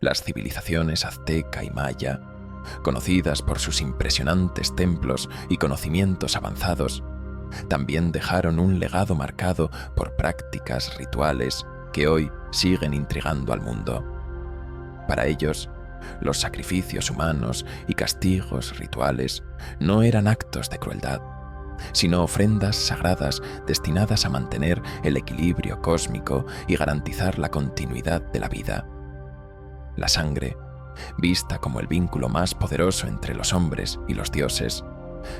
Las civilizaciones azteca y maya, conocidas por sus impresionantes templos y conocimientos avanzados, también dejaron un legado marcado por prácticas rituales que hoy siguen intrigando al mundo. Para ellos, los sacrificios humanos y castigos rituales no eran actos de crueldad, sino ofrendas sagradas destinadas a mantener el equilibrio cósmico y garantizar la continuidad de la vida. La sangre, vista como el vínculo más poderoso entre los hombres y los dioses,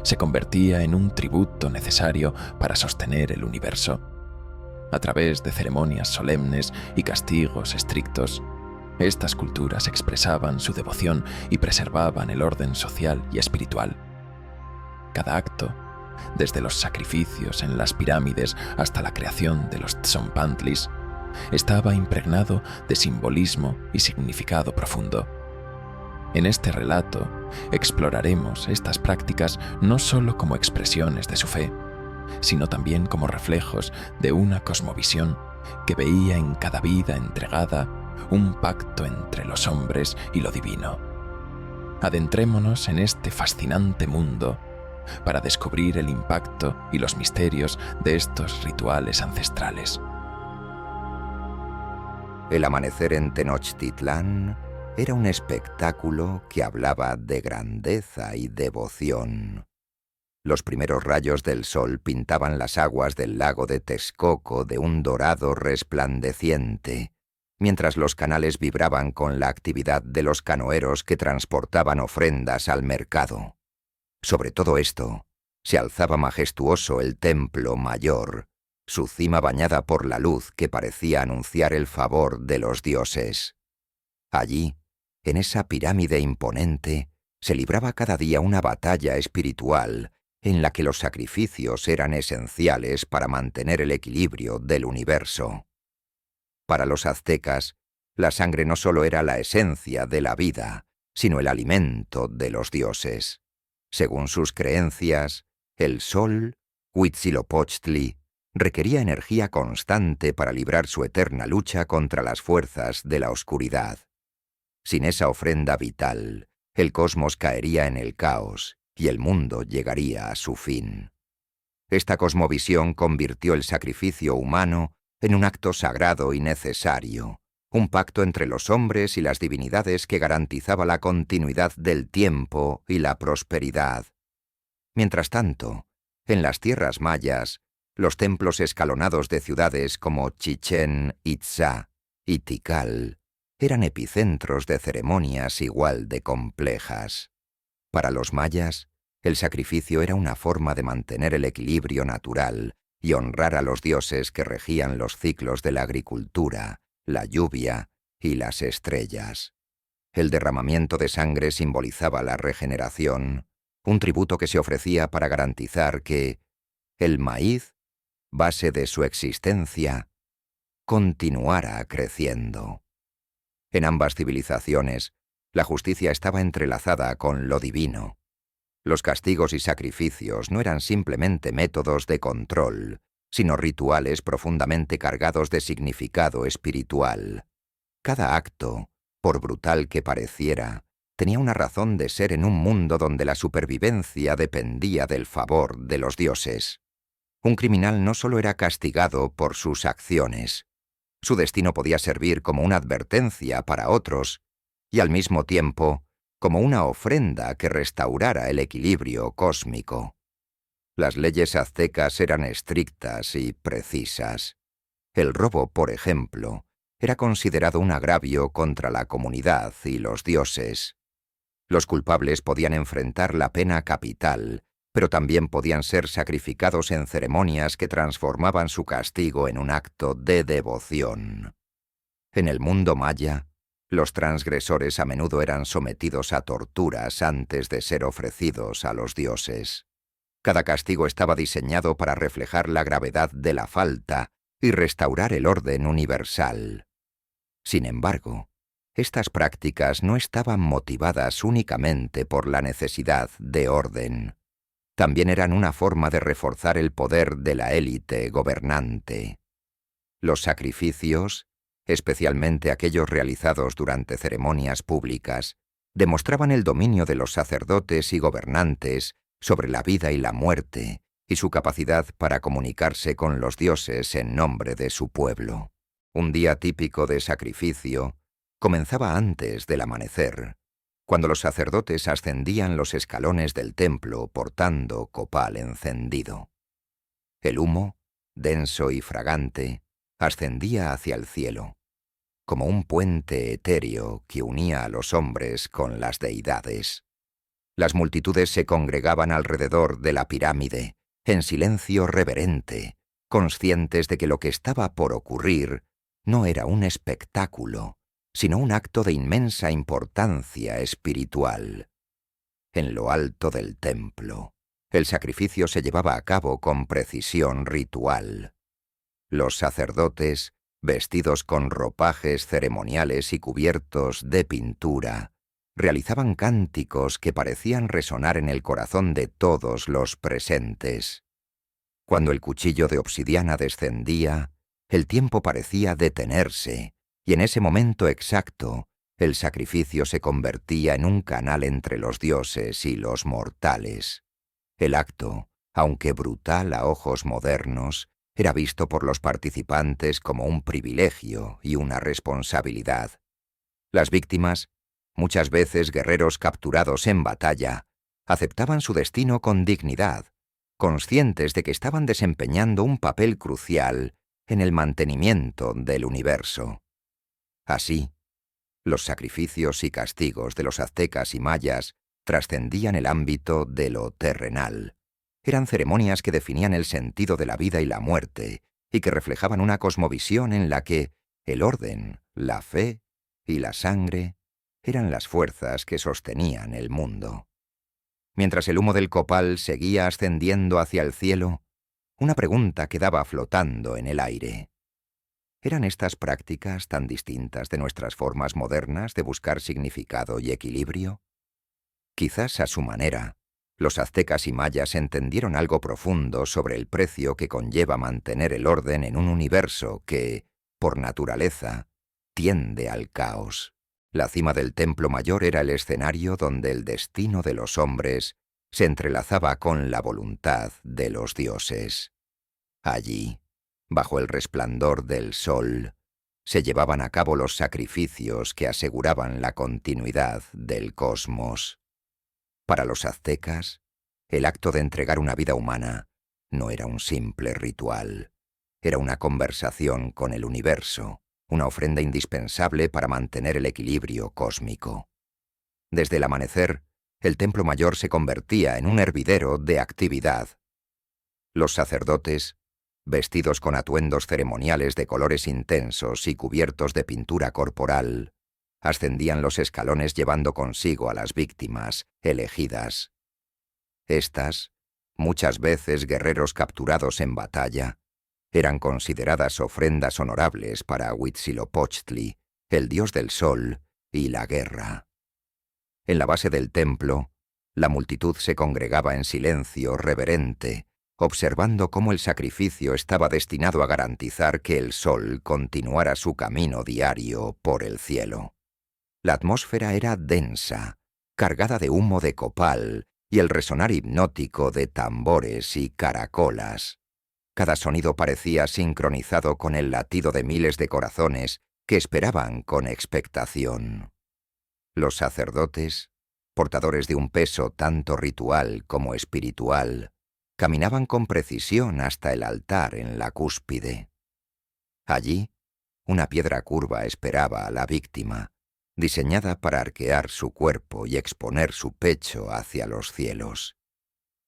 se convertía en un tributo necesario para sostener el universo. A través de ceremonias solemnes y castigos estrictos, estas culturas expresaban su devoción y preservaban el orden social y espiritual. Cada acto, desde los sacrificios en las pirámides hasta la creación de los Tzompantlis, estaba impregnado de simbolismo y significado profundo. En este relato exploraremos estas prácticas no solo como expresiones de su fe, sino también como reflejos de una cosmovisión que veía en cada vida entregada un pacto entre los hombres y lo divino. Adentrémonos en este fascinante mundo para descubrir el impacto y los misterios de estos rituales ancestrales. El amanecer en Tenochtitlán era un espectáculo que hablaba de grandeza y devoción. Los primeros rayos del sol pintaban las aguas del lago de Texcoco de un dorado resplandeciente, mientras los canales vibraban con la actividad de los canoeros que transportaban ofrendas al mercado. Sobre todo esto, se alzaba majestuoso el templo mayor, su cima bañada por la luz que parecía anunciar el favor de los dioses. Allí, en esa pirámide imponente, se libraba cada día una batalla espiritual en la que los sacrificios eran esenciales para mantener el equilibrio del universo. Para los aztecas, la sangre no solo era la esencia de la vida, sino el alimento de los dioses. Según sus creencias, el sol, Huitzilopochtli, requería energía constante para librar su eterna lucha contra las fuerzas de la oscuridad. Sin esa ofrenda vital, el cosmos caería en el caos y el mundo llegaría a su fin. Esta cosmovisión convirtió el sacrificio humano en un acto sagrado y necesario, un pacto entre los hombres y las divinidades que garantizaba la continuidad del tiempo y la prosperidad. Mientras tanto, en las tierras mayas, los templos escalonados de ciudades como Chichén Itzá y Tikal eran epicentros de ceremonias igual de complejas. Para los mayas, el sacrificio era una forma de mantener el equilibrio natural y honrar a los dioses que regían los ciclos de la agricultura, la lluvia y las estrellas. El derramamiento de sangre simbolizaba la regeneración, un tributo que se ofrecía para garantizar que el maíz, base de su existencia, continuara creciendo. En ambas civilizaciones, la justicia estaba entrelazada con lo divino. Los castigos y sacrificios no eran simplemente métodos de control, sino rituales profundamente cargados de significado espiritual. Cada acto, por brutal que pareciera, tenía una razón de ser en un mundo donde la supervivencia dependía del favor de los dioses. Un criminal no solo era castigado por sus acciones, su destino podía servir como una advertencia para otros y al mismo tiempo como una ofrenda que restaurara el equilibrio cósmico. Las leyes aztecas eran estrictas y precisas. El robo, por ejemplo, era considerado un agravio contra la comunidad y los dioses. Los culpables podían enfrentar la pena capital, pero también podían ser sacrificados en ceremonias que transformaban su castigo en un acto de devoción. En el mundo maya, los transgresores a menudo eran sometidos a torturas antes de ser ofrecidos a los dioses. Cada castigo estaba diseñado para reflejar la gravedad de la falta y restaurar el orden universal. Sin embargo, estas prácticas no estaban motivadas únicamente por la necesidad de orden. También eran una forma de reforzar el poder de la élite gobernante. Los sacrificios, especialmente aquellos realizados durante ceremonias públicas, demostraban el dominio de los sacerdotes y gobernantes sobre la vida y la muerte y su capacidad para comunicarse con los dioses en nombre de su pueblo. Un día típico de sacrificio comenzaba antes del amanecer, cuando los sacerdotes ascendían los escalones del templo portando copal encendido. El humo, denso y fragante, ascendía hacia el cielo, como un puente etéreo que unía a los hombres con las deidades. Las multitudes se congregaban alrededor de la pirámide, en silencio reverente, conscientes de que lo que estaba por ocurrir no era un espectáculo, sino un acto de inmensa importancia espiritual. En lo alto del templo, el sacrificio se llevaba a cabo con precisión ritual. Los sacerdotes, vestidos con ropajes ceremoniales y cubiertos de pintura, realizaban cánticos que parecían resonar en el corazón de todos los presentes. Cuando el cuchillo de obsidiana descendía, el tiempo parecía detenerse, y en ese momento exacto, el sacrificio se convertía en un canal entre los dioses y los mortales. El acto, aunque brutal a ojos modernos, era visto por los participantes como un privilegio y una responsabilidad. Las víctimas, muchas veces guerreros capturados en batalla, aceptaban su destino con dignidad, conscientes de que estaban desempeñando un papel crucial en el mantenimiento del universo. Así, los sacrificios y castigos de los aztecas y mayas trascendían el ámbito de lo terrenal. Eran ceremonias que definían el sentido de la vida y la muerte y que reflejaban una cosmovisión en la que el orden, la fe y la sangre eran las fuerzas que sostenían el mundo. Mientras el humo del copal seguía ascendiendo hacia el cielo, una pregunta quedaba flotando en el aire. ¿Eran estas prácticas tan distintas de nuestras formas modernas de buscar significado y equilibrio? Quizás a su manera, los aztecas y mayas entendieron algo profundo sobre el precio que conlleva mantener el orden en un universo que, por naturaleza, tiende al caos. La cima del templo mayor era el escenario donde el destino de los hombres se entrelazaba con la voluntad de los dioses. Allí, bajo el resplandor del sol, se llevaban a cabo los sacrificios que aseguraban la continuidad del cosmos. Para los aztecas, el acto de entregar una vida humana no era un simple ritual, era una conversación con el universo, una ofrenda indispensable para mantener el equilibrio cósmico. Desde el amanecer, el templo mayor se convertía en un hervidero de actividad. Los sacerdotes, vestidos con atuendos ceremoniales de colores intensos y cubiertos de pintura corporal, ascendían los escalones llevando consigo a las víctimas elegidas. Estas, muchas veces guerreros capturados en batalla, eran consideradas ofrendas honorables para Huitzilopochtli, el dios del sol y la guerra. En la base del templo, la multitud se congregaba en silencio reverente, observando cómo el sacrificio estaba destinado a garantizar que el sol continuara su camino diario por el cielo. La atmósfera era densa, cargada de humo de copal y el resonar hipnótico de tambores y caracolas. Cada sonido parecía sincronizado con el latido de miles de corazones que esperaban con expectación. Los sacerdotes, portadores de un peso tanto ritual como espiritual, caminaban con precisión hasta el altar en la cúspide. Allí, una piedra curva esperaba a la víctima, diseñada para arquear su cuerpo y exponer su pecho hacia los cielos.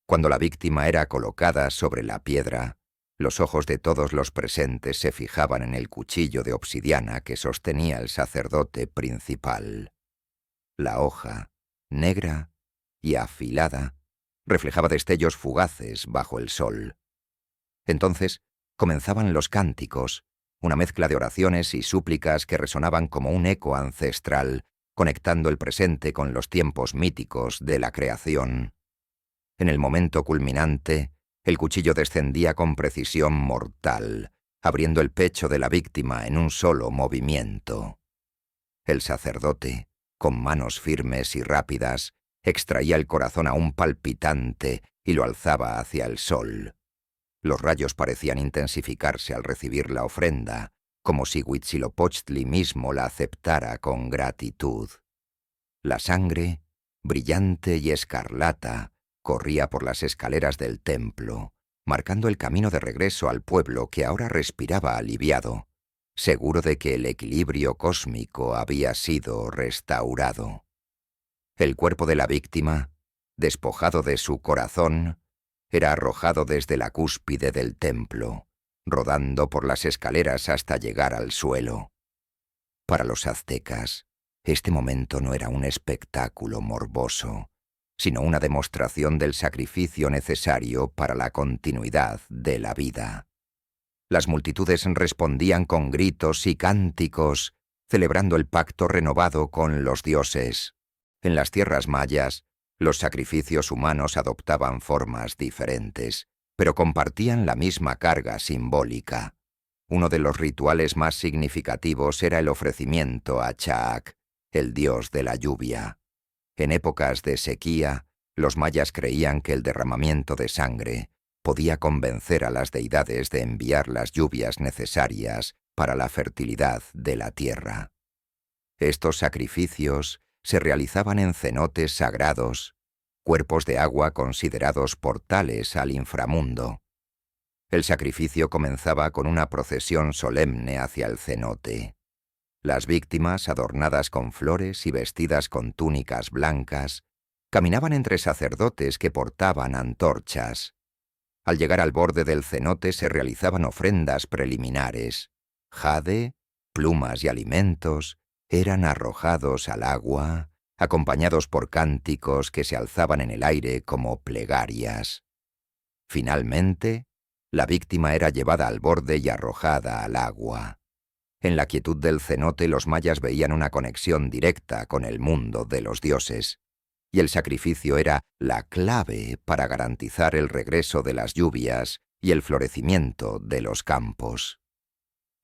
Cuando la víctima era colocada sobre la piedra, los ojos de todos los presentes se fijaban en el cuchillo de obsidiana que sostenía el sacerdote principal. La hoja, negra y afilada, reflejaba destellos fugaces bajo el sol. Entonces comenzaban los cánticos, una mezcla de oraciones y súplicas que resonaban como un eco ancestral, conectando el presente con los tiempos míticos de la creación. En el momento culminante, el cuchillo descendía con precisión mortal, abriendo el pecho de la víctima en un solo movimiento. El sacerdote, con manos firmes y rápidas, extraía el corazón aún palpitante y lo alzaba hacia el sol. Los rayos parecían intensificarse al recibir la ofrenda, como si Huitzilopochtli mismo la aceptara con gratitud. La sangre, brillante y escarlata, corría por las escaleras del templo, marcando el camino de regreso al pueblo que ahora respiraba aliviado, seguro de que el equilibrio cósmico había sido restaurado. El cuerpo de la víctima, despojado de su corazón, era arrojado desde la cúspide del templo, rodando por las escaleras hasta llegar al suelo. Para los aztecas, este momento no era un espectáculo morboso, sino una demostración del sacrificio necesario para la continuidad de la vida. Las multitudes respondían con gritos y cánticos, celebrando el pacto renovado con los dioses. En las tierras mayas, los sacrificios humanos adoptaban formas diferentes, pero compartían la misma carga simbólica. Uno de los rituales más significativos era el ofrecimiento a Chaak, el dios de la lluvia. En épocas de sequía, los mayas creían que el derramamiento de sangre podía convencer a las deidades de enviar las lluvias necesarias para la fertilidad de la tierra. Estos sacrificios se realizaban en cenotes sagrados, cuerpos de agua considerados portales al inframundo. El sacrificio comenzaba con una procesión solemne hacia el cenote. Las víctimas, adornadas con flores y vestidas con túnicas blancas, caminaban entre sacerdotes que portaban antorchas. Al llegar al borde del cenote se realizaban ofrendas preliminares. Jade, plumas y alimentos eran arrojados al agua, acompañados por cánticos que se alzaban en el aire como plegarias. Finalmente, la víctima era llevada al borde y arrojada al agua. En la quietud del cenote los mayas veían una conexión directa con el mundo de los dioses, y el sacrificio era la clave para garantizar el regreso de las lluvias y el florecimiento de los campos.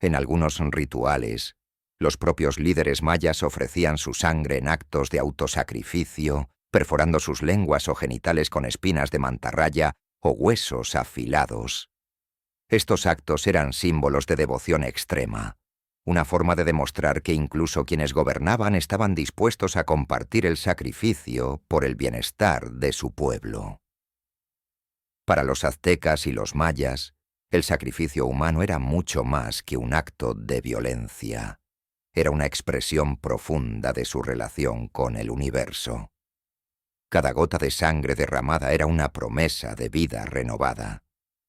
En algunos rituales, los propios líderes mayas ofrecían su sangre en actos de autosacrificio, perforando sus lenguas o genitales con espinas de mantarraya o huesos afilados. Estos actos eran símbolos de devoción extrema, una forma de demostrar que incluso quienes gobernaban estaban dispuestos a compartir el sacrificio por el bienestar de su pueblo. Para los aztecas y los mayas, el sacrificio humano era mucho más que un acto de violencia. Era una expresión profunda de su relación con el universo. Cada gota de sangre derramada era una promesa de vida renovada,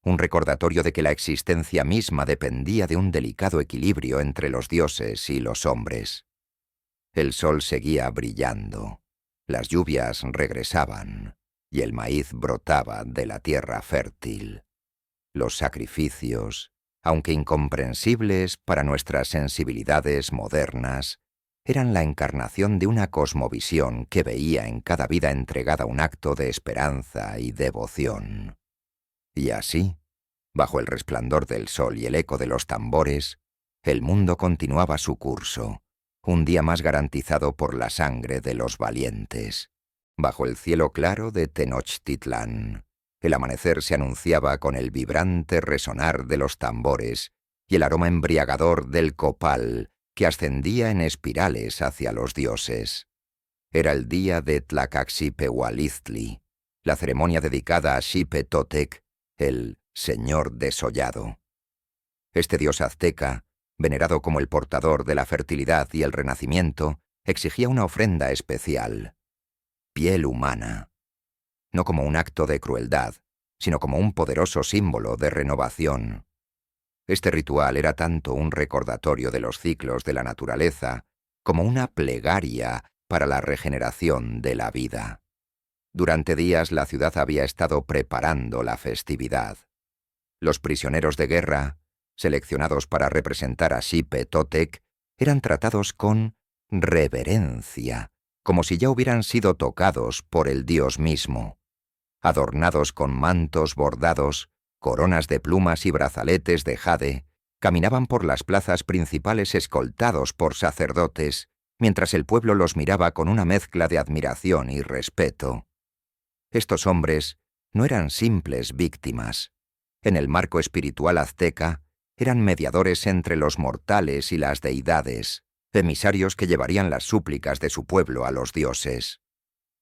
un recordatorio de que la existencia misma dependía de un delicado equilibrio entre los dioses y los hombres. El sol seguía brillando, las lluvias regresaban y el maíz brotaba de la tierra fértil. Los sacrificios, aunque incomprensibles para nuestras sensibilidades modernas, eran la encarnación de una cosmovisión que veía en cada vida entregada un acto de esperanza y devoción. Y así, bajo el resplandor del sol y el eco de los tambores, el mundo continuaba su curso, un día más garantizado por la sangre de los valientes. Bajo el cielo claro de Tenochtitlán, el amanecer se anunciaba con el vibrante resonar de los tambores y el aroma embriagador del copal que ascendía en espirales hacia los dioses. Era el día de Tlacaxipeualistli, la ceremonia dedicada a Xipe Totec, el Señor desollado. Este dios azteca, venerado como el portador de la fertilidad y el renacimiento, exigía una ofrenda especial: piel humana, no como un acto de crueldad, sino como un poderoso símbolo de renovación. Este ritual era tanto un recordatorio de los ciclos de la naturaleza como una plegaria para la regeneración de la vida. Durante días la ciudad había estado preparando la festividad. Los prisioneros de guerra, seleccionados para representar a Xipe Totec, eran tratados con reverencia, como si ya hubieran sido tocados por el dios mismo. Adornados con mantos bordados, coronas de plumas y brazaletes de jade, Caminaban por las plazas principales escoltados por sacerdotes, mientras el pueblo los miraba con una mezcla de admiración y respeto. Estos hombres no eran simples víctimas. En el marco espiritual azteca, eran mediadores entre los mortales y las deidades, emisarios que llevarían las súplicas de su pueblo a los dioses.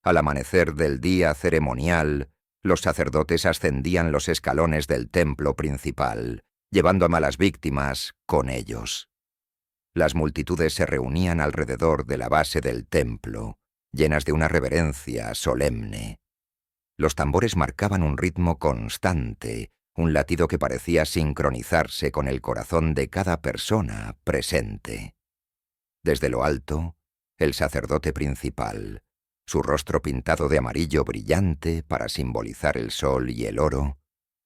Al amanecer del día ceremonial, los sacerdotes ascendían los escalones del templo principal, llevando a las víctimas con ellos. Las multitudes se reunían alrededor de la base del templo, llenas de una reverencia solemne. Los tambores marcaban un ritmo constante, un latido que parecía sincronizarse con el corazón de cada persona presente. Desde lo alto, el sacerdote principal, su rostro pintado de amarillo brillante para simbolizar el sol y el oro,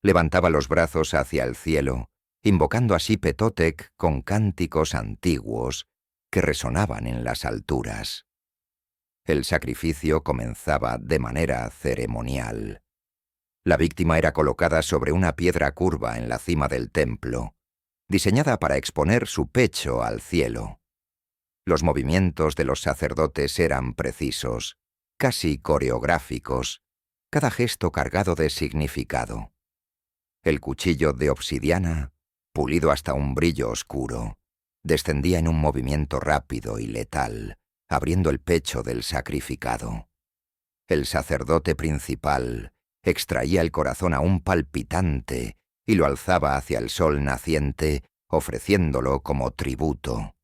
levantaba los brazos hacia el cielo, invocando a Xipe-Totec con cánticos antiguos que resonaban en las alturas. El sacrificio comenzaba de manera ceremonial. La víctima era colocada sobre una piedra curva en la cima del templo, diseñada para exponer su pecho al cielo. Los movimientos de los sacerdotes eran precisos, casi coreográficos, cada gesto cargado de significado. El cuchillo de obsidiana, pulido hasta un brillo oscuro, descendía en un movimiento rápido y letal, abriendo el pecho del sacrificado. El sacerdote principal extraía el corazón aún palpitante y lo alzaba hacia el sol naciente, ofreciéndolo como tributo.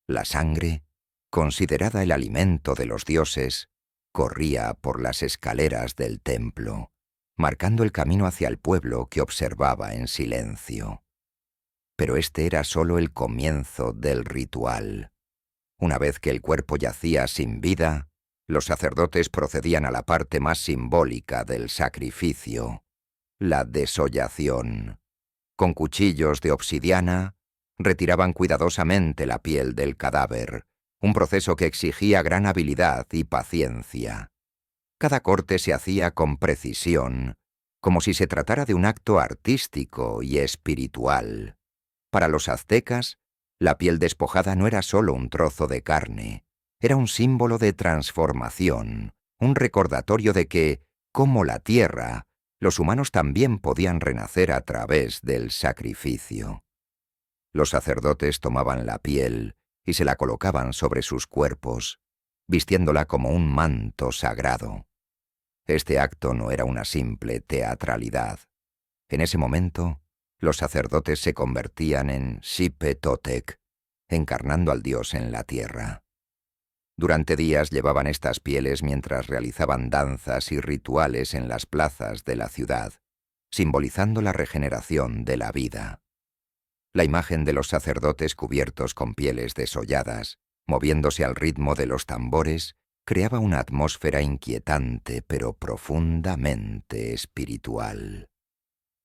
La sangre, considerada el alimento de los dioses, corría por las escaleras del templo, marcando el camino hacia el pueblo que observaba en silencio. Pero este era solo el comienzo del ritual. Una vez que el cuerpo yacía sin vida, los sacerdotes procedían a la parte más simbólica del sacrificio, la desollación. Con cuchillos de obsidiana, retiraban cuidadosamente la piel del cadáver, un proceso que exigía gran habilidad y paciencia. Cada corte se hacía con precisión, como si se tratara de un acto artístico y espiritual. Para los aztecas, la piel despojada no era solo un trozo de carne, era un símbolo de transformación, un recordatorio de que, como la tierra, los humanos también podían renacer a través del sacrificio. Los sacerdotes tomaban la piel y se la colocaban sobre sus cuerpos, vistiéndola como un manto sagrado. Este acto no era una simple teatralidad. En ese momento, los sacerdotes se convertían en Xipe-Totec, encarnando al dios en la tierra. Durante días llevaban estas pieles mientras realizaban danzas y rituales en las plazas de la ciudad, simbolizando la regeneración de la vida. La imagen de los sacerdotes cubiertos con pieles desolladas, moviéndose al ritmo de los tambores, creaba una atmósfera inquietante pero profundamente espiritual.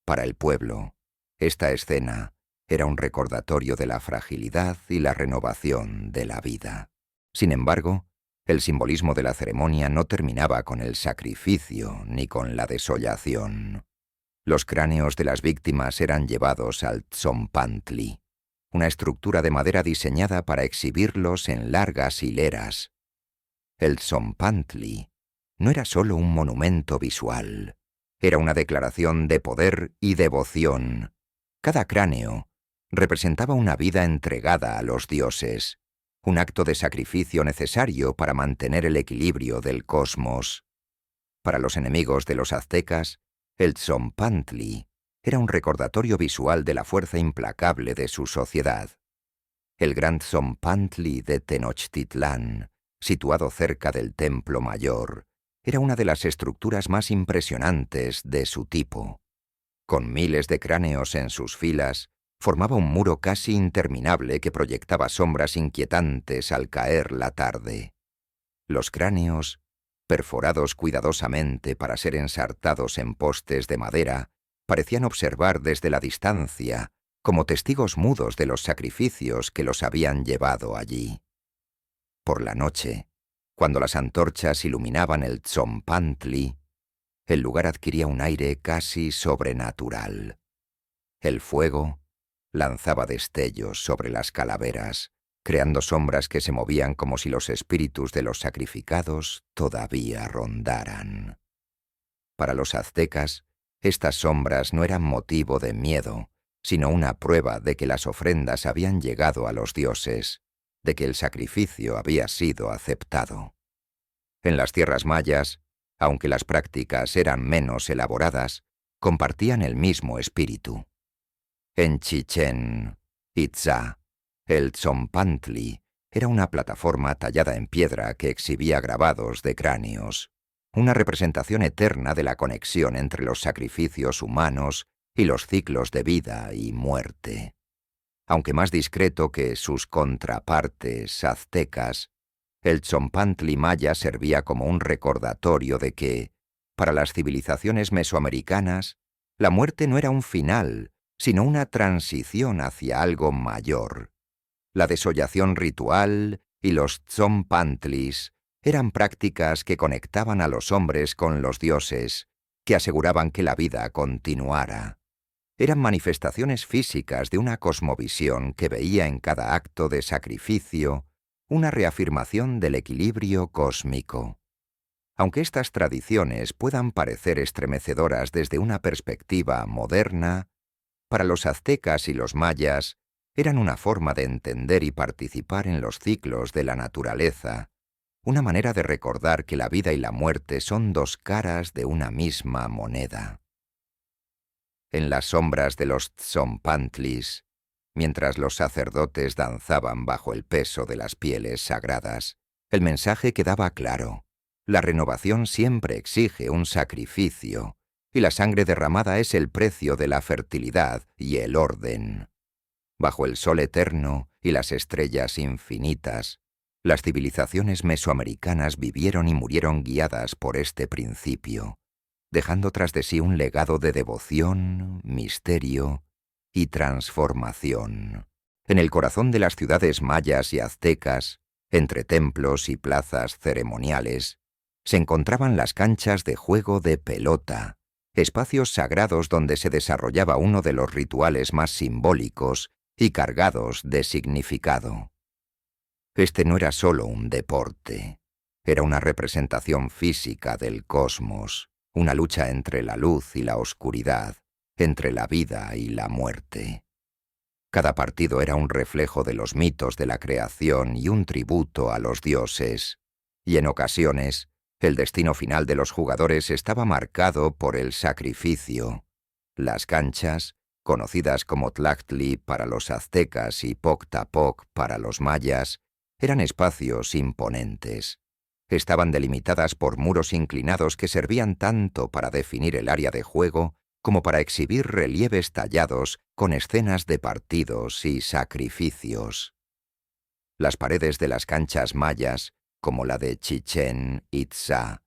Para el pueblo, esta escena era un recordatorio de la fragilidad y la renovación de la vida. Sin embargo, el simbolismo de la ceremonia no terminaba con el sacrificio ni con la desollación. Los cráneos de las víctimas eran llevados al Tzompantli, una estructura de madera diseñada para exhibirlos en largas hileras. El Tzompantli no era solo un monumento visual, era una declaración de poder y devoción. Cada cráneo representaba una vida entregada a los dioses, un acto de sacrificio necesario para mantener el equilibrio del cosmos. Para los enemigos de los aztecas, el Tzompantli era un recordatorio visual de la fuerza implacable de su sociedad. El gran Tzompantli de Tenochtitlán, situado cerca del Templo Mayor, era una de las estructuras más impresionantes de su tipo. Con miles de cráneos en sus filas, formaba un muro casi interminable que proyectaba sombras inquietantes al caer la tarde. Los cráneos, perforados cuidadosamente para ser ensartados en postes de madera, parecían observar desde la distancia, como testigos mudos de los sacrificios que los habían llevado allí. Por la noche, cuando las antorchas iluminaban el Tzompantli, el lugar adquiría un aire casi sobrenatural. El fuego, lanzaba destellos sobre las calaveras, creando sombras que se movían como si los espíritus de los sacrificados todavía rondaran. Para los aztecas, estas sombras no eran motivo de miedo, sino una prueba de que las ofrendas habían llegado a los dioses, de que el sacrificio había sido aceptado. En las tierras mayas, aunque las prácticas eran menos elaboradas, compartían el mismo espíritu. En Chichén Itzá, el Tzompantli era una plataforma tallada en piedra que exhibía grabados de cráneos, una representación eterna de la conexión entre los sacrificios humanos y los ciclos de vida y muerte. Aunque más discreto que sus contrapartes aztecas, el Tzompantli maya servía como un recordatorio de que, para las civilizaciones mesoamericanas, la muerte no era un final, sino una transición hacia algo mayor. La desollación ritual y los Tzompantlis eran prácticas que conectaban a los hombres con los dioses, que aseguraban que la vida continuara. Eran manifestaciones físicas de una cosmovisión que veía en cada acto de sacrificio una reafirmación del equilibrio cósmico. Aunque estas tradiciones puedan parecer estremecedoras desde una perspectiva moderna, para los aztecas y los mayas eran una forma de entender y participar en los ciclos de la naturaleza, una manera de recordar que la vida y la muerte son dos caras de una misma moneda. En las sombras de los Tzompantlis, mientras los sacerdotes danzaban bajo el peso de las pieles sagradas, el mensaje quedaba claro. La renovación siempre exige un sacrificio, y la sangre derramada es el precio de la fertilidad y el orden. Bajo el sol eterno y las estrellas infinitas, las civilizaciones mesoamericanas vivieron y murieron guiadas por este principio, dejando tras de sí un legado de devoción, misterio y transformación. En el corazón de las ciudades mayas y aztecas, entre templos y plazas ceremoniales, se encontraban las canchas de juego de pelota, espacios sagrados donde se desarrollaba uno de los rituales más simbólicos y cargados de significado. Este no era solo un deporte, era una representación física del cosmos, una lucha entre la luz y la oscuridad, entre la vida y la muerte. Cada partido era un reflejo de los mitos de la creación y un tributo a los dioses, y en ocasiones, el destino final de los jugadores estaba marcado por el sacrificio. Las canchas, conocidas como Tlachtli para los aztecas y Poctapoc para los mayas, eran espacios imponentes. Estaban delimitadas por muros inclinados que servían tanto para definir el área de juego como para exhibir relieves tallados con escenas de partidos y sacrificios. Las paredes de las canchas mayas, como la de Chichén Itzá,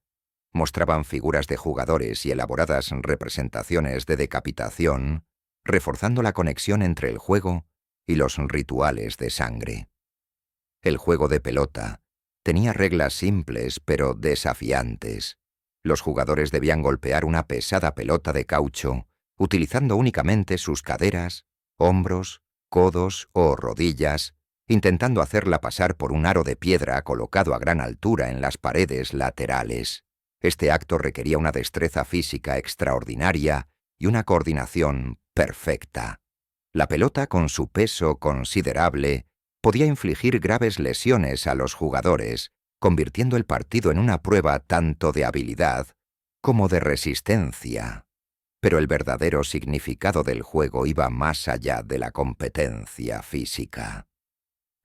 mostraban figuras de jugadores y elaboradas representaciones de decapitación, reforzando la conexión entre el juego y los rituales de sangre. El juego de pelota tenía reglas simples pero desafiantes. Los jugadores debían golpear una pesada pelota de caucho, utilizando únicamente sus caderas, hombros, codos o rodillas, intentando hacerla pasar por un aro de piedra colocado a gran altura en las paredes laterales. Este acto requería una destreza física extraordinaria y una coordinación perfecta. La pelota, con su peso considerable, podía infligir graves lesiones a los jugadores, convirtiendo el partido en una prueba tanto de habilidad como de resistencia. Pero el verdadero significado del juego iba más allá de la competencia física.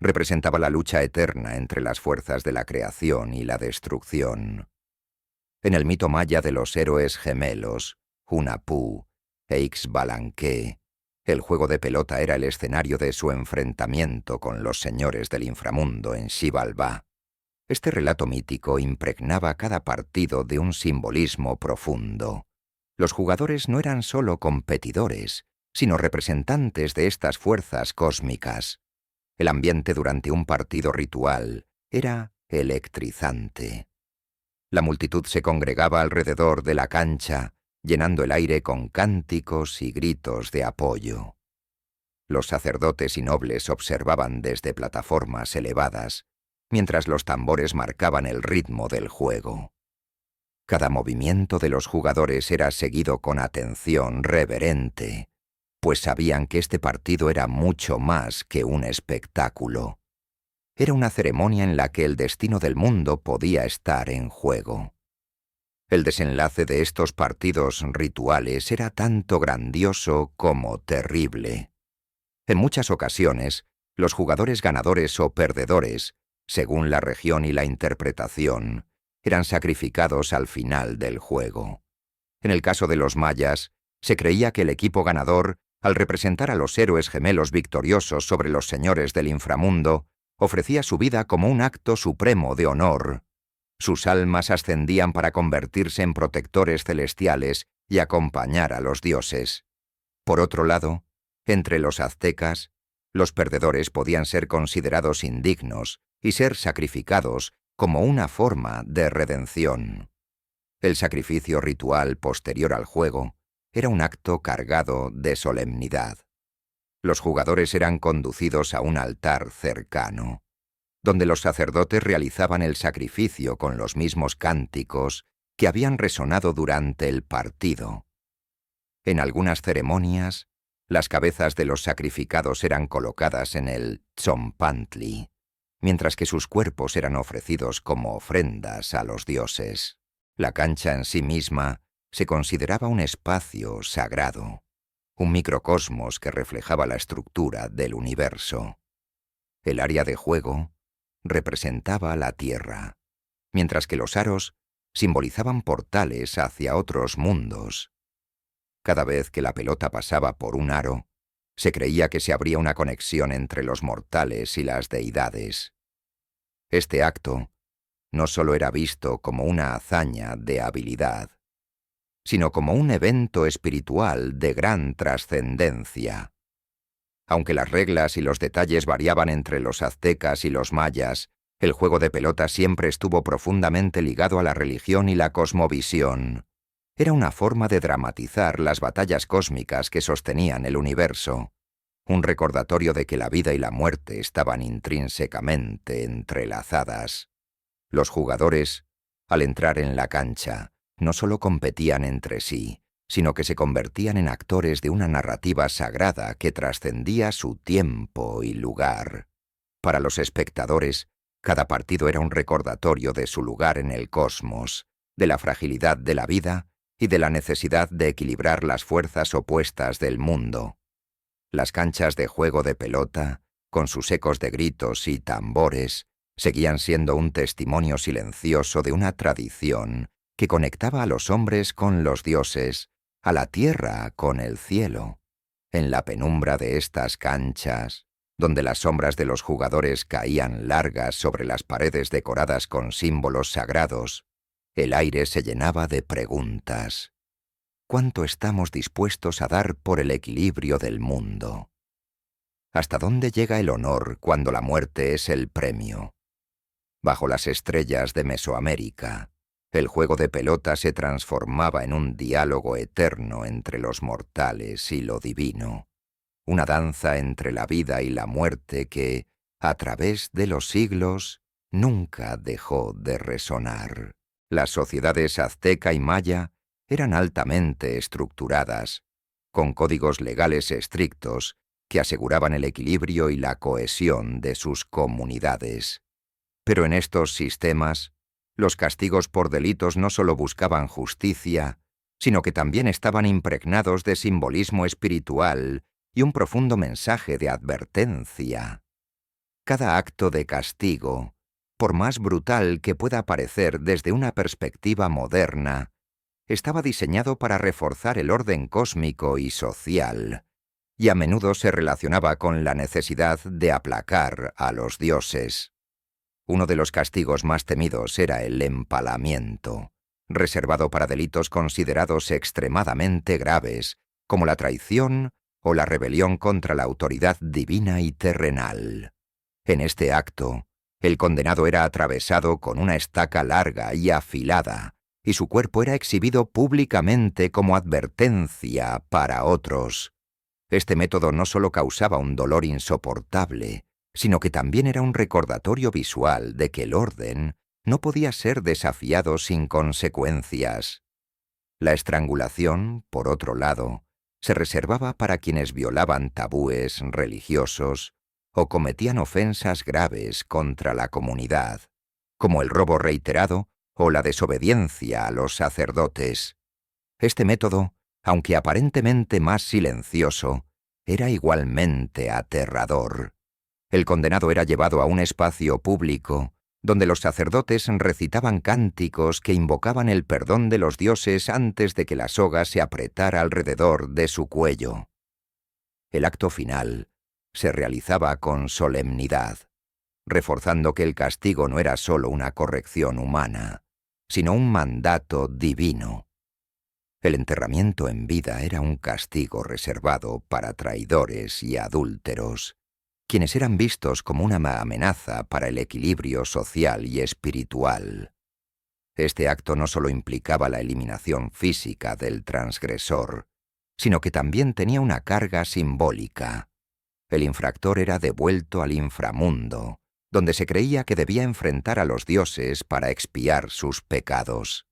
Representaba la lucha eterna entre las fuerzas de la creación y la destrucción. En el mito maya de los héroes gemelos, Hunahpu e Ixbalanque, el juego de pelota era el escenario de su enfrentamiento con los señores del inframundo en Xibalbá. Este relato mítico impregnaba cada partido de un simbolismo profundo. Los jugadores no eran solo competidores, sino representantes de estas fuerzas cósmicas. El ambiente durante un partido ritual era electrizante. La multitud se congregaba alrededor de la cancha, llenando el aire con cánticos y gritos de apoyo. Los sacerdotes y nobles observaban desde plataformas elevadas, mientras los tambores marcaban el ritmo del juego. Cada movimiento de los jugadores era seguido con atención reverente, pues sabían que este partido era mucho más que un espectáculo. Era una ceremonia en la que el destino del mundo podía estar en juego. El desenlace de estos partidos rituales era tanto grandioso como terrible. En muchas ocasiones, los jugadores ganadores o perdedores, según la región y la interpretación, eran sacrificados al final del juego. En el caso de los mayas, se creía que el equipo ganador, al representar a los héroes gemelos victoriosos sobre los señores del inframundo, ofrecía su vida como un acto supremo de honor. Sus almas ascendían para convertirse en protectores celestiales y acompañar a los dioses. Por otro lado, entre los aztecas, los perdedores podían ser considerados indignos y ser sacrificados como una forma de redención. El sacrificio ritual posterior al juego era un acto cargado de solemnidad. Los jugadores eran conducidos a un altar cercano, donde los sacerdotes realizaban el sacrificio con los mismos cánticos que habían resonado durante el partido. En algunas ceremonias, las cabezas de los sacrificados eran colocadas en el tzompantli, mientras que sus cuerpos eran ofrecidos como ofrendas a los dioses. La cancha en sí misma se consideraba un espacio sagrado, un microcosmos que reflejaba la estructura del universo. El área de juego representaba la Tierra, mientras que los aros simbolizaban portales hacia otros mundos. Cada vez que la pelota pasaba por un aro, se creía que se abría una conexión entre los mortales y las deidades. Este acto no solo era visto como una hazaña de habilidad, sino como un evento espiritual de gran trascendencia. Aunque las reglas y los detalles variaban entre los aztecas y los mayas, el juego de pelota siempre estuvo profundamente ligado a la religión y la cosmovisión. Era una forma de dramatizar las batallas cósmicas que sostenían el universo, un recordatorio de que la vida y la muerte estaban intrínsecamente entrelazadas. Los jugadores, al entrar en la cancha, no solo competían entre sí, sino que se convertían en actores de una narrativa sagrada que trascendía su tiempo y lugar. Para los espectadores, cada partido era un recordatorio de su lugar en el cosmos, de la fragilidad de la vida y de la necesidad de equilibrar las fuerzas opuestas del mundo. Las canchas de juego de pelota, con sus ecos de gritos y tambores, seguían siendo un testimonio silencioso de una tradición que conectaba a los hombres con los dioses, a la tierra con el cielo. En la penumbra de estas canchas, donde las sombras de los jugadores caían largas sobre las paredes decoradas con símbolos sagrados, el aire se llenaba de preguntas. ¿Cuánto estamos dispuestos a dar por el equilibrio del mundo? ¿Hasta dónde llega el honor cuando la muerte es el premio? Bajo las estrellas de Mesoamérica, el juego de pelota se transformaba en un diálogo eterno entre los mortales y lo divino, una danza entre la vida y la muerte que, a través de los siglos, nunca dejó de resonar. Las sociedades azteca y maya eran altamente estructuradas, con códigos legales estrictos que aseguraban el equilibrio y la cohesión de sus comunidades. Pero en estos sistemas, los castigos por delitos no solo buscaban justicia, sino que también estaban impregnados de simbolismo espiritual y un profundo mensaje de advertencia. Cada acto de castigo, por más brutal que pueda parecer desde una perspectiva moderna, estaba diseñado para reforzar el orden cósmico y social, y a menudo se relacionaba con la necesidad de aplacar a los dioses. Uno de los castigos más temidos era el empalamiento, reservado para delitos considerados extremadamente graves, como la traición o la rebelión contra la autoridad divina y terrenal. En este acto, el condenado era atravesado con una estaca larga y afilada, y su cuerpo era exhibido públicamente como advertencia para otros. Este método no solo causaba un dolor insoportable, sino que también era un recordatorio visual de que el orden no podía ser desafiado sin consecuencias. La estrangulación, por otro lado, se reservaba para quienes violaban tabúes religiosos o cometían ofensas graves contra la comunidad, como el robo reiterado o la desobediencia a los sacerdotes. Este método, aunque aparentemente más silencioso, era igualmente aterrador. El condenado era llevado a un espacio público, donde los sacerdotes recitaban cánticos que invocaban el perdón de los dioses antes de que la soga se apretara alrededor de su cuello. El acto final se realizaba con solemnidad, reforzando que el castigo no era solo una corrección humana, sino un mandato divino. El enterramiento en vida era un castigo reservado para traidores y adúlteros, quienes eran vistos como una amenaza para el equilibrio social y espiritual. Este acto no solo implicaba la eliminación física del transgresor, sino que también tenía una carga simbólica. El infractor era devuelto al inframundo, donde se creía que debía enfrentar a los dioses para expiar sus pecados.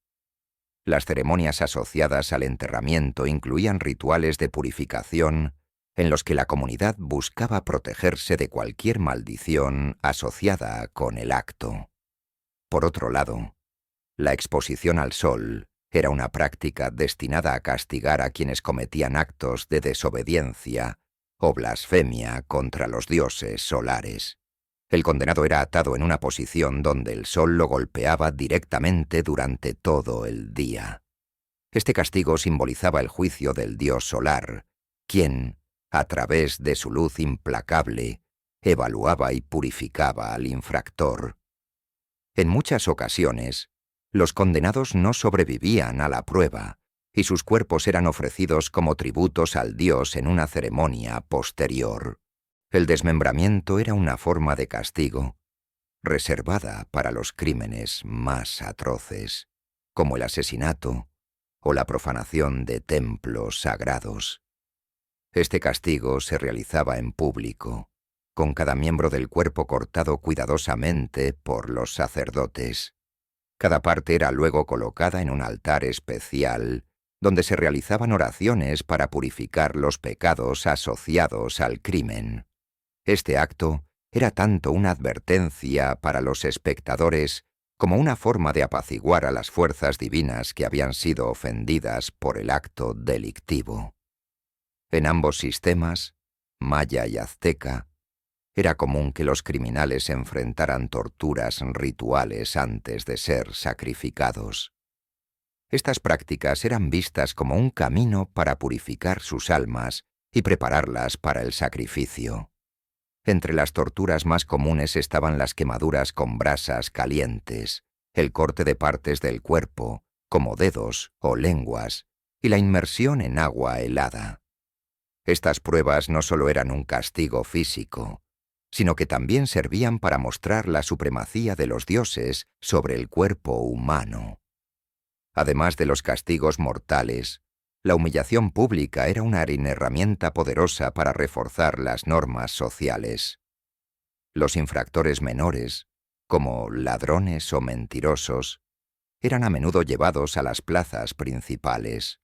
Las ceremonias asociadas al enterramiento incluían rituales de purificación en los que la comunidad buscaba protegerse de cualquier maldición asociada con el acto. Por otro lado, la exposición al sol era una práctica destinada a castigar a quienes cometían actos de desobediencia o blasfemia contra los dioses solares. El condenado era atado en una posición donde el sol lo golpeaba directamente durante todo el día. Este castigo simbolizaba el juicio del dios solar, quien, a través de su luz implacable, evaluaba y purificaba al infractor. En muchas ocasiones, los condenados no sobrevivían a la prueba, y sus cuerpos eran ofrecidos como tributos al dios en una ceremonia posterior. El desmembramiento era una forma de castigo, reservada para los crímenes más atroces, como el asesinato o la profanación de templos sagrados. Este castigo se realizaba en público, con cada miembro del cuerpo cortado cuidadosamente por los sacerdotes. Cada parte era luego colocada en un altar especial, donde se realizaban oraciones para purificar los pecados asociados al crimen. Este acto era tanto una advertencia para los espectadores como una forma de apaciguar a las fuerzas divinas que habían sido ofendidas por el acto delictivo. En ambos sistemas, maya y azteca, era común que los criminales enfrentaran torturas rituales antes de ser sacrificados. Estas prácticas eran vistas como un camino para purificar sus almas y prepararlas para el sacrificio. Entre las torturas más comunes estaban las quemaduras con brasas calientes, el corte de partes del cuerpo, como dedos o lenguas, y la inmersión en agua helada. Estas pruebas no solo eran un castigo físico, sino que también servían para mostrar la supremacía de los dioses sobre el cuerpo humano. Además de los castigos mortales, la humillación pública era una herramienta poderosa para reforzar las normas sociales. Los infractores menores, como ladrones o mentirosos, eran a menudo llevados a las plazas principales,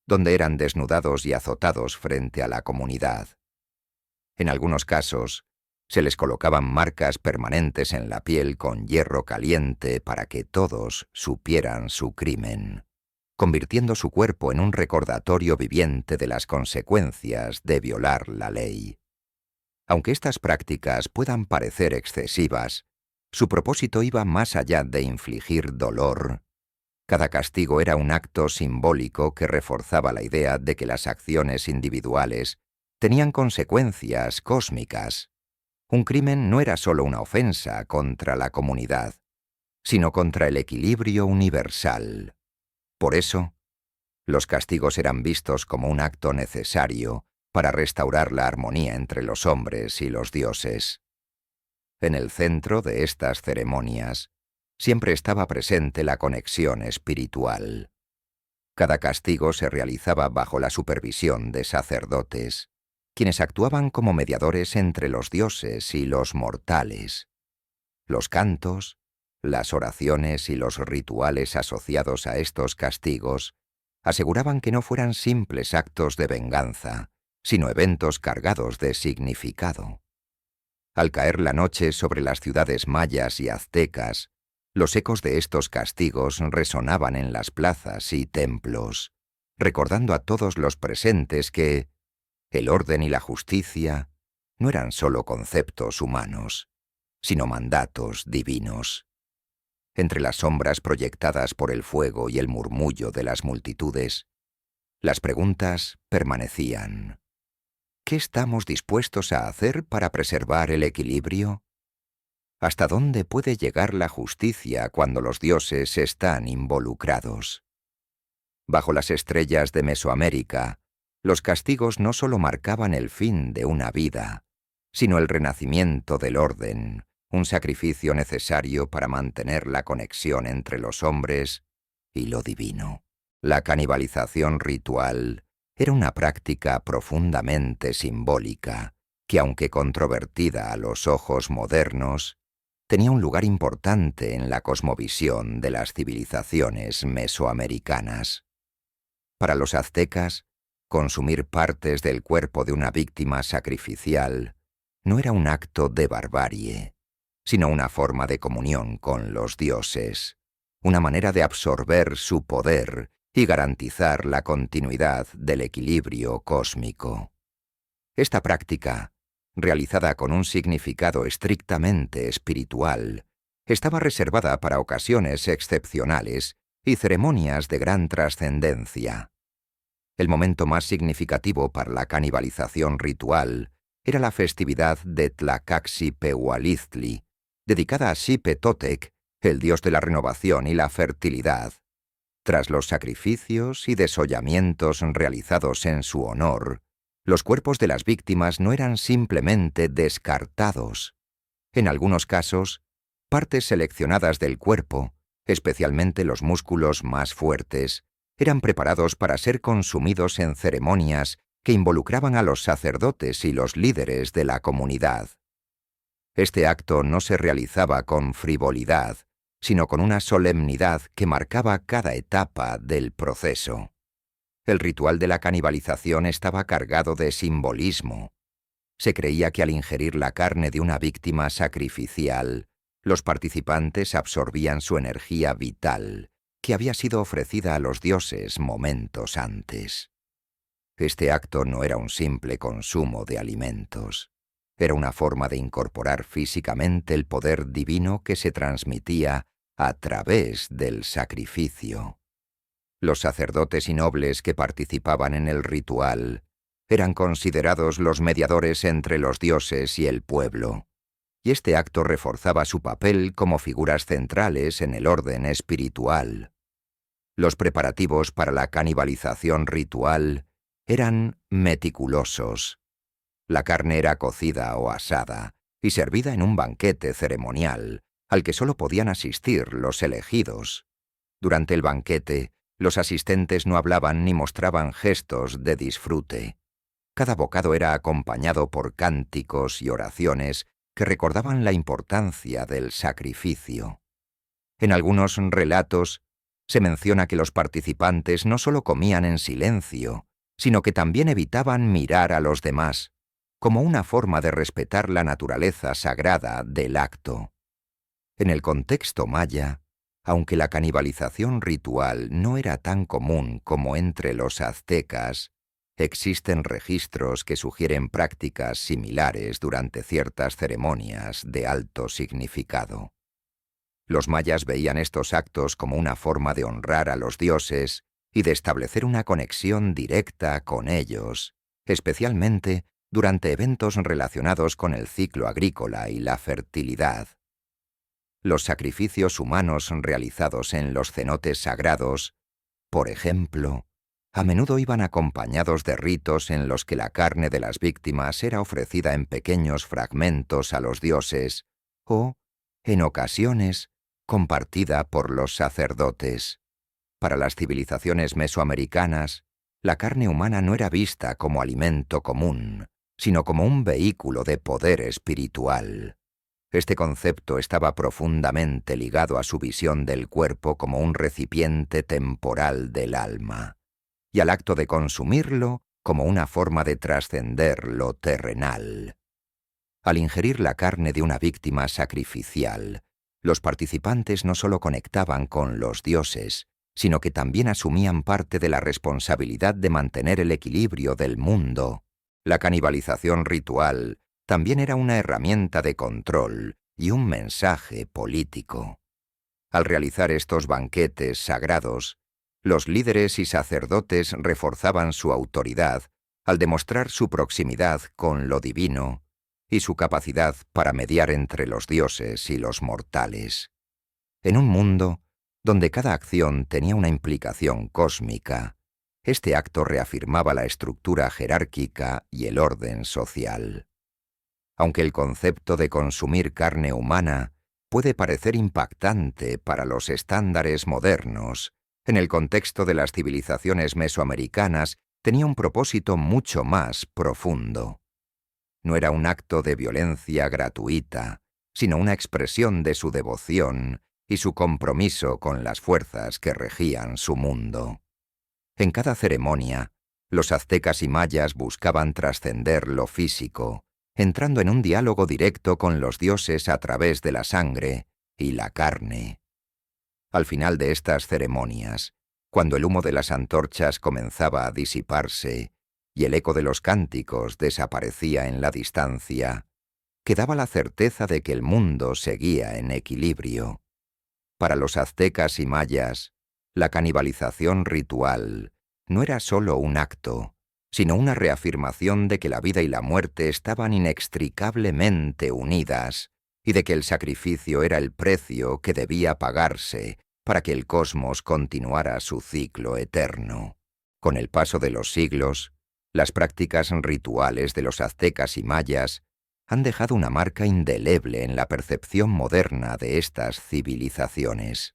donde eran desnudados y azotados frente a la comunidad. En algunos casos, se les colocaban marcas permanentes en la piel con hierro caliente para que todos supieran su crimen, convirtiendo su cuerpo en un recordatorio viviente de las consecuencias de violar la ley. Aunque estas prácticas puedan parecer excesivas, su propósito iba más allá de infligir dolor. Cada castigo era un acto simbólico que reforzaba la idea de que las acciones individuales tenían consecuencias cósmicas. Un crimen no era solo una ofensa contra la comunidad, sino contra el equilibrio universal. Por eso, los castigos eran vistos como un acto necesario para restaurar la armonía entre los hombres y los dioses. En el centro de estas ceremonias siempre estaba presente la conexión espiritual. Cada castigo se realizaba bajo la supervisión de sacerdotes, quienes actuaban como mediadores entre los dioses y los mortales. Los cantos, las oraciones y los rituales asociados a estos castigos aseguraban que no fueran simples actos de venganza, sino eventos cargados de significado. Al caer la noche sobre las ciudades mayas y aztecas, los ecos de estos castigos resonaban en las plazas y templos, recordando a todos los presentes que el orden y la justicia no eran solo conceptos humanos, sino mandatos divinos. Entre las sombras proyectadas por el fuego y el murmullo de las multitudes, las preguntas permanecían. ¿Qué estamos dispuestos a hacer para preservar el equilibrio? ¿Hasta dónde puede llegar la justicia cuando los dioses están involucrados? Bajo las estrellas de Mesoamérica, los castigos no solo marcaban el fin de una vida, sino el renacimiento del orden, un sacrificio necesario para mantener la conexión entre los hombres y lo divino. La canibalización ritual era una práctica profundamente simbólica que, aunque controvertida a los ojos modernos, tenía un lugar importante en la cosmovisión de las civilizaciones mesoamericanas. Para los aztecas, consumir partes del cuerpo de una víctima sacrificial no era un acto de barbarie, sino una forma de comunión con los dioses, una manera de absorber su poder y garantizar la continuidad del equilibrio cósmico. Esta práctica, realizada con un significado estrictamente espiritual, estaba reservada para ocasiones excepcionales y ceremonias de gran trascendencia. El momento más significativo para la canibalización ritual era la festividad de Tlacaxipeualistli, dedicada a Xipe Totec, el dios de la renovación y la fertilidad. Tras los sacrificios y desollamientos realizados en su honor, los cuerpos de las víctimas no eran simplemente descartados. En algunos casos, partes seleccionadas del cuerpo, especialmente los músculos más fuertes, eran preparados para ser consumidos en ceremonias que involucraban a los sacerdotes y los líderes de la comunidad. Este acto no se realizaba con frivolidad, sino con una solemnidad que marcaba cada etapa del proceso. El ritual de la canibalización estaba cargado de simbolismo. Se creía que al ingerir la carne de una víctima sacrificial, los participantes absorbían su energía vital, que había sido ofrecida a los dioses momentos antes. Este acto no era un simple consumo de alimentos. Era una forma de incorporar físicamente el poder divino que se transmitía a través del sacrificio. Los sacerdotes y nobles que participaban en el ritual eran considerados los mediadores entre los dioses y el pueblo, y este acto reforzaba su papel como figuras centrales en el orden espiritual. Los preparativos para la canibalización ritual eran meticulosos. La carne era cocida o asada y servida en un banquete ceremonial, al que solo podían asistir los elegidos. Durante el banquete, los asistentes no hablaban ni mostraban gestos de disfrute. Cada bocado era acompañado por cánticos y oraciones que recordaban la importancia del sacrificio. En algunos relatos, se menciona que los participantes no solo comían en silencio, sino que también evitaban mirar a los demás, como una forma de respetar la naturaleza sagrada del acto. En el contexto maya, aunque la canibalización ritual no era tan común como entre los aztecas, existen registros que sugieren prácticas similares durante ciertas ceremonias de alto significado. Los mayas veían estos actos como una forma de honrar a los dioses y de establecer una conexión directa con ellos, especialmente durante eventos relacionados con el ciclo agrícola y la fertilidad. Los sacrificios humanos realizados en los cenotes sagrados, por ejemplo, a menudo iban acompañados de ritos en los que la carne de las víctimas era ofrecida en pequeños fragmentos a los dioses o, en ocasiones, compartida por los sacerdotes. Para las civilizaciones mesoamericanas, la carne humana no era vista como alimento común, sino como un vehículo de poder espiritual. Este concepto estaba profundamente ligado a su visión del cuerpo como un recipiente temporal del alma, y al acto de consumirlo como una forma de trascender lo terrenal. Al ingerir la carne de una víctima sacrificial, los participantes no solo conectaban con los dioses, sino que también asumían parte de la responsabilidad de mantener el equilibrio del mundo. La canibalización ritual también era una herramienta de control y un mensaje político. Al realizar estos banquetes sagrados, los líderes y sacerdotes reforzaban su autoridad al demostrar su proximidad con lo divino y su capacidad para mediar entre los dioses y los mortales. En un mundo donde cada acción tenía una implicación cósmica, este acto reafirmaba la estructura jerárquica y el orden social. Aunque el concepto de consumir carne humana puede parecer impactante para los estándares modernos, en el contexto de las civilizaciones mesoamericanas tenía un propósito mucho más profundo. No era un acto de violencia gratuita, sino una expresión de su devoción y su compromiso con las fuerzas que regían su mundo. En cada ceremonia, los aztecas y mayas buscaban trascender lo físico, entrando en un diálogo directo con los dioses a través de la sangre y la carne. Al final de estas ceremonias, cuando el humo de las antorchas comenzaba a disiparse y el eco de los cánticos desaparecía en la distancia, quedaba la certeza de que el mundo seguía en equilibrio. Para los aztecas y mayas, la canibalización ritual no era solo un acto, sino una reafirmación de que la vida y la muerte estaban inextricablemente unidas y de que el sacrificio era el precio que debía pagarse para que el cosmos continuara su ciclo eterno. Con el paso de los siglos, las prácticas rituales de los aztecas y mayas han dejado una marca indeleble en la percepción moderna de estas civilizaciones.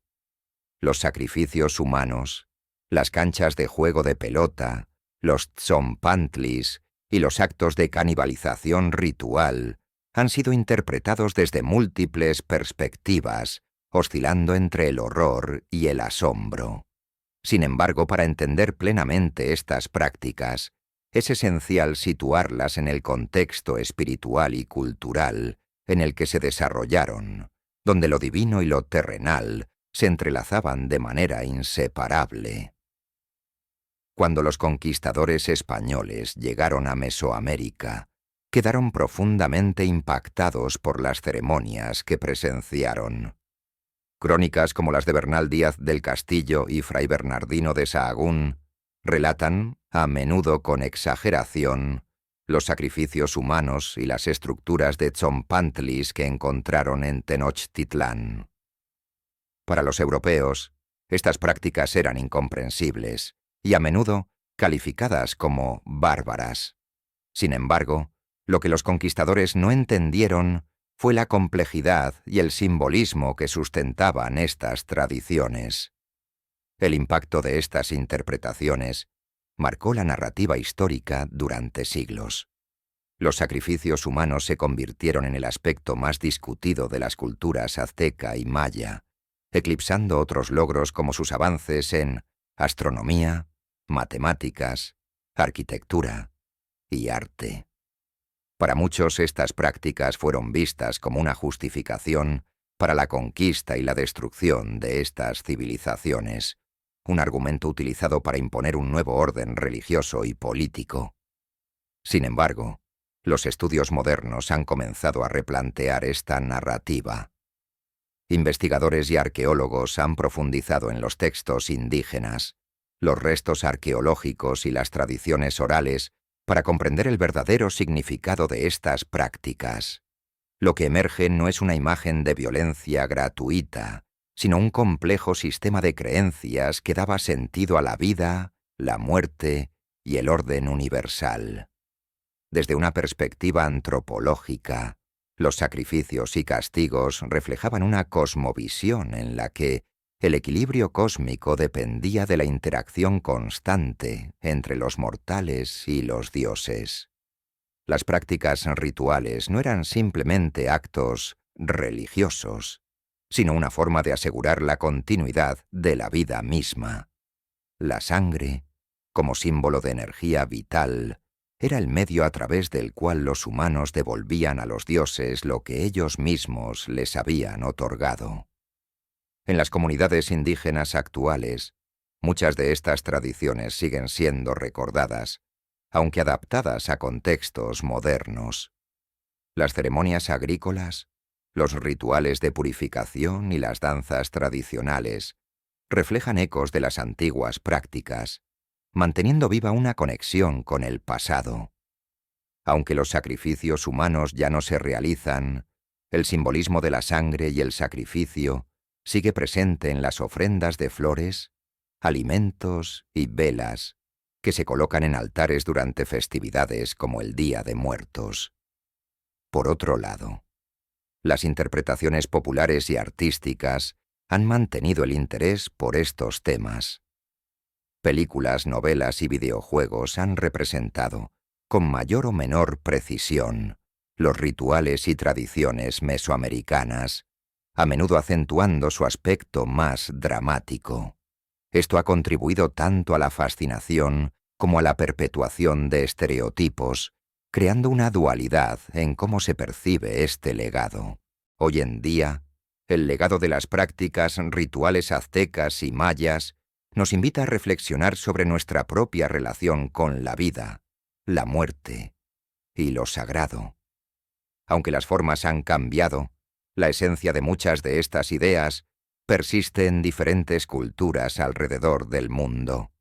Los sacrificios humanos, las canchas de juego de pelota, los tzompantlis y los actos de canibalización ritual han sido interpretados desde múltiples perspectivas, oscilando entre el horror y el asombro. Sin embargo, para entender plenamente estas prácticas, es esencial situarlas en el contexto espiritual y cultural en el que se desarrollaron, donde lo divino y lo terrenal se entrelazaban de manera inseparable. Cuando los conquistadores españoles llegaron a Mesoamérica, quedaron profundamente impactados por las ceremonias que presenciaron. Crónicas como las de Bernal Díaz del Castillo y Fray Bernardino de Sahagún relatan, a menudo con exageración, los sacrificios humanos y las estructuras de tzompantlis que encontraron en Tenochtitlán. Para los europeos, estas prácticas eran incomprensibles y a menudo calificadas como bárbaras. Sin embargo, lo que los conquistadores no entendieron fue la complejidad y el simbolismo que sustentaban estas tradiciones. El impacto de estas interpretaciones marcó la narrativa histórica durante siglos. Los sacrificios humanos se convirtieron en el aspecto más discutido de las culturas azteca y maya, eclipsando otros logros como sus avances en astronomía, matemáticas, arquitectura y arte. Para muchos estas prácticas fueron vistas como una justificación para la conquista y la destrucción de estas civilizaciones, un argumento utilizado para imponer un nuevo orden religioso y político. Sin embargo, los estudios modernos han comenzado a replantear esta narrativa. Investigadores y arqueólogos han profundizado en los textos indígenas, los restos arqueológicos y las tradiciones orales para comprender el verdadero significado de estas prácticas. Lo que emerge no es una imagen de violencia gratuita, sino un complejo sistema de creencias que daba sentido a la vida, la muerte y el orden universal. Desde una perspectiva antropológica, los sacrificios y castigos reflejaban una cosmovisión en la que el equilibrio cósmico dependía de la interacción constante entre los mortales y los dioses. Las prácticas rituales no eran simplemente actos religiosos, sino una forma de asegurar la continuidad de la vida misma. La sangre, como símbolo de energía vital, era el medio a través del cual los humanos devolvían a los dioses lo que ellos mismos les habían otorgado. En las comunidades indígenas actuales, muchas de estas tradiciones siguen siendo recordadas, aunque adaptadas a contextos modernos. Las ceremonias agrícolas, los rituales de purificación y las danzas tradicionales reflejan ecos de las antiguas prácticas, manteniendo viva una conexión con el pasado. Aunque los sacrificios humanos ya no se realizan, el simbolismo de la sangre y el sacrificio sigue presente en las ofrendas de flores, alimentos y velas que se colocan en altares durante festividades como el Día de Muertos. Por otro lado, las interpretaciones populares y artísticas han mantenido el interés por estos temas. Películas, novelas y videojuegos han representado, con mayor o menor precisión, los rituales y tradiciones mesoamericanas, a menudo acentuando su aspecto más dramático. Esto ha contribuido tanto a la fascinación como a la perpetuación de estereotipos, creando una dualidad en cómo se percibe este legado. Hoy en día, el legado de las prácticas rituales aztecas y mayas nos invita a reflexionar sobre nuestra propia relación con la vida, la muerte y lo sagrado. Aunque las formas han cambiado, la esencia de muchas de estas ideas persiste en diferentes culturas alrededor del mundo.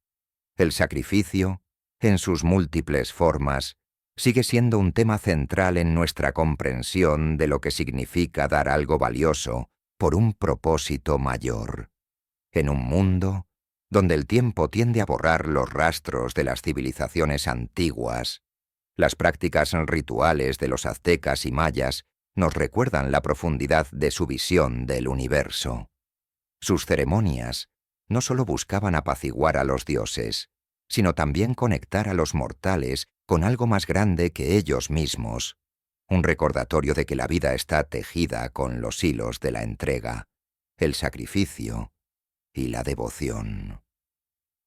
El sacrificio, en sus múltiples formas, sigue siendo un tema central en nuestra comprensión de lo que significa dar algo valioso por un propósito mayor. En un mundo donde el tiempo tiende a borrar los rastros de las civilizaciones antiguas, las prácticas rituales de los aztecas y mayas nos recuerdan la profundidad de su visión del universo. Sus ceremonias no solo buscaban apaciguar a los dioses, sino también conectar a los mortales con algo más grande que ellos mismos, un recordatorio de que la vida está tejida con los hilos de la entrega, el sacrificio y la devoción.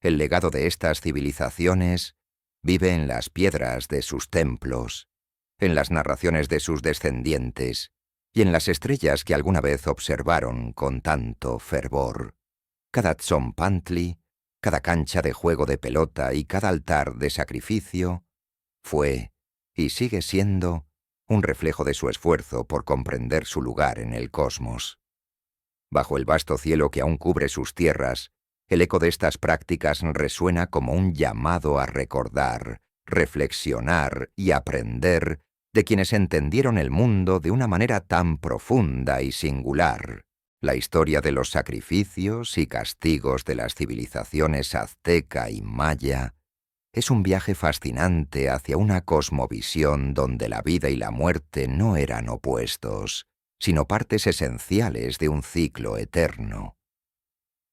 El legado de estas civilizaciones vive en las piedras de sus templos, en las narraciones de sus descendientes y en las estrellas que alguna vez observaron con tanto fervor. Cada tzompantli, cada cancha de juego de pelota y cada altar de sacrificio fue y sigue siendo un reflejo de su esfuerzo por comprender su lugar en el cosmos. Bajo el vasto cielo que aún cubre sus tierras, el eco de estas prácticas resuena como un llamado a recordar, reflexionar y aprender de quienes entendieron el mundo de una manera tan profunda y singular. La historia de los sacrificios y castigos de las civilizaciones azteca y maya es un viaje fascinante hacia una cosmovisión donde la vida y la muerte no eran opuestos, sino partes esenciales de un ciclo eterno.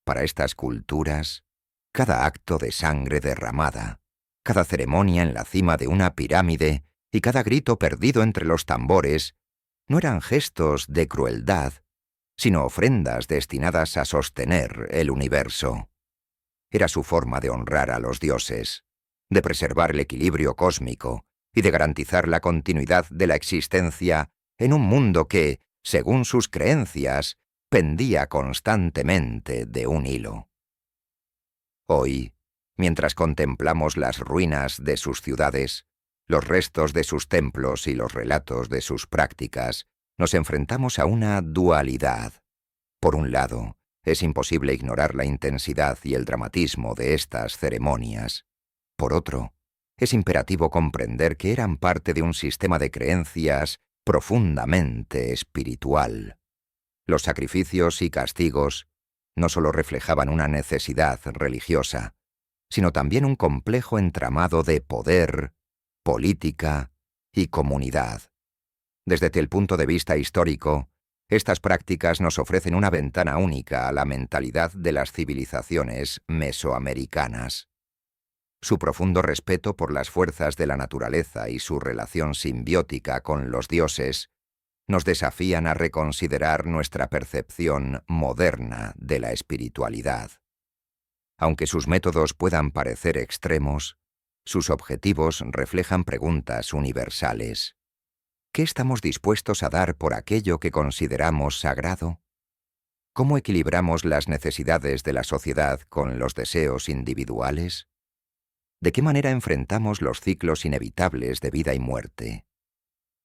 Para estas culturas, cada acto de sangre derramada, cada ceremonia en la cima de una pirámide y cada grito perdido entre los tambores no eran gestos de crueldad, sino ofrendas destinadas a sostener el universo. Era su forma de honrar a los dioses, de preservar el equilibrio cósmico y de garantizar la continuidad de la existencia en un mundo que, según sus creencias, pendía constantemente de un hilo. Hoy, mientras contemplamos las ruinas de sus ciudades, los restos de sus templos y los relatos de sus prácticas, nos enfrentamos a una dualidad. Por un lado, es imposible ignorar la intensidad y el dramatismo de estas ceremonias. Por otro, es imperativo comprender que eran parte de un sistema de creencias profundamente espiritual. Los sacrificios y castigos no solo reflejaban una necesidad religiosa, sino también un complejo entramado de poder, política y comunidad. Desde el punto de vista histórico, estas prácticas nos ofrecen una ventana única a la mentalidad de las civilizaciones mesoamericanas. Su profundo respeto por las fuerzas de la naturaleza y su relación simbiótica con los dioses nos desafían a reconsiderar nuestra percepción moderna de la espiritualidad. Aunque sus métodos puedan parecer extremos, sus objetivos reflejan preguntas universales. ¿Qué estamos dispuestos a dar por aquello que consideramos sagrado? ¿Cómo equilibramos las necesidades de la sociedad con los deseos individuales? ¿De qué manera enfrentamos los ciclos inevitables de vida y muerte?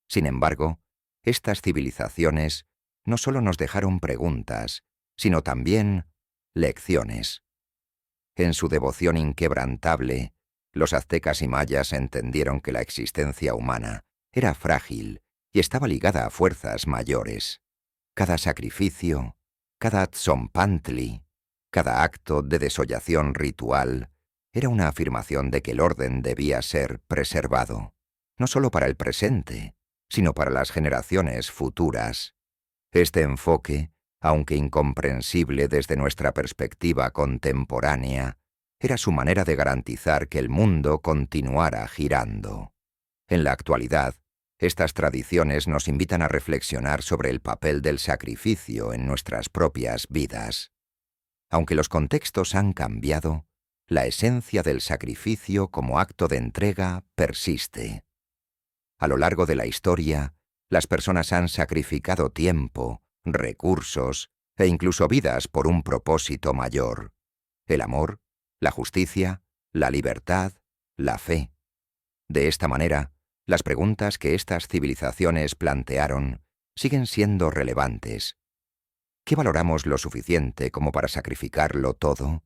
Sin embargo, estas civilizaciones no solo nos dejaron preguntas, sino también lecciones. En su devoción inquebrantable, los aztecas y mayas entendieron que la existencia humana era frágil y estaba ligada a fuerzas mayores. Cada sacrificio, cada tzompantli, cada acto de desollación ritual era una afirmación de que el orden debía ser preservado, no solo para el presente, sino para las generaciones futuras. Este enfoque, aunque incomprensible desde nuestra perspectiva contemporánea, era su manera de garantizar que el mundo continuara girando. En la actualidad, estas tradiciones nos invitan a reflexionar sobre el papel del sacrificio en nuestras propias vidas. Aunque los contextos han cambiado, la esencia del sacrificio como acto de entrega persiste. A lo largo de la historia, las personas han sacrificado tiempo, recursos e incluso vidas por un propósito mayor: el amor, la justicia, la libertad, la fe. De esta manera, las preguntas que estas civilizaciones plantearon siguen siendo relevantes. ¿Qué valoramos lo suficiente como para sacrificarlo todo?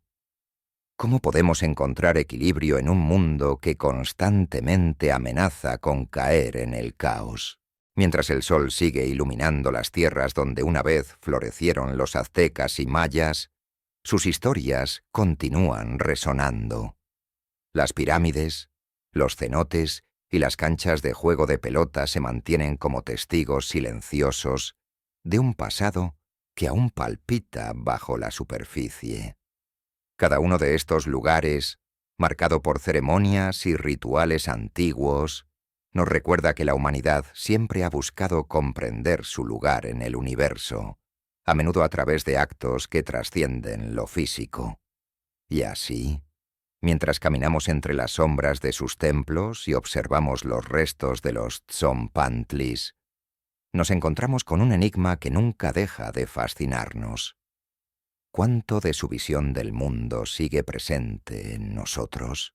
¿Cómo podemos encontrar equilibrio en un mundo que constantemente amenaza con caer en el caos? Mientras el sol sigue iluminando las tierras donde una vez florecieron los aztecas y mayas, sus historias continúan resonando. Las pirámides, los cenotes y las canchas de juego de pelota se mantienen como testigos silenciosos de un pasado que aún palpita bajo la superficie. Cada uno de estos lugares, marcado por ceremonias y rituales antiguos, nos recuerda que la humanidad siempre ha buscado comprender su lugar en el universo, a menudo a través de actos que trascienden lo físico. Y así, mientras caminamos entre las sombras de sus templos y observamos los restos de los tzompantlis, nos encontramos con un enigma que nunca deja de fascinarnos. ¿Cuánto de su visión del mundo sigue presente en nosotros?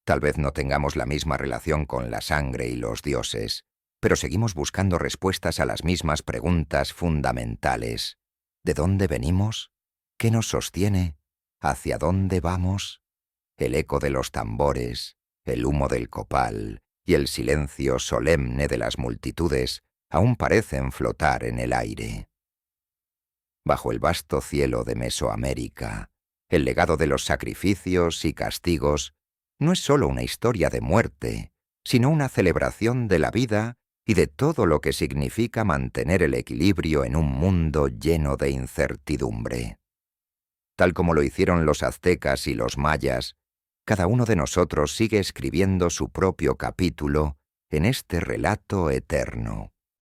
Tal vez no tengamos la misma relación con la sangre y los dioses, pero seguimos buscando respuestas a las mismas preguntas fundamentales. ¿De dónde venimos? ¿Qué nos sostiene? ¿Hacia dónde vamos? El eco de los tambores, el humo del copal y el silencio solemne de las multitudes aún parecen flotar en el aire. Bajo el vasto cielo de Mesoamérica, el legado de los sacrificios y castigos no es solo una historia de muerte, sino una celebración de la vida y de todo lo que significa mantener el equilibrio en un mundo lleno de incertidumbre. Tal como lo hicieron los aztecas y los mayas, cada uno de nosotros sigue escribiendo su propio capítulo en este relato eterno.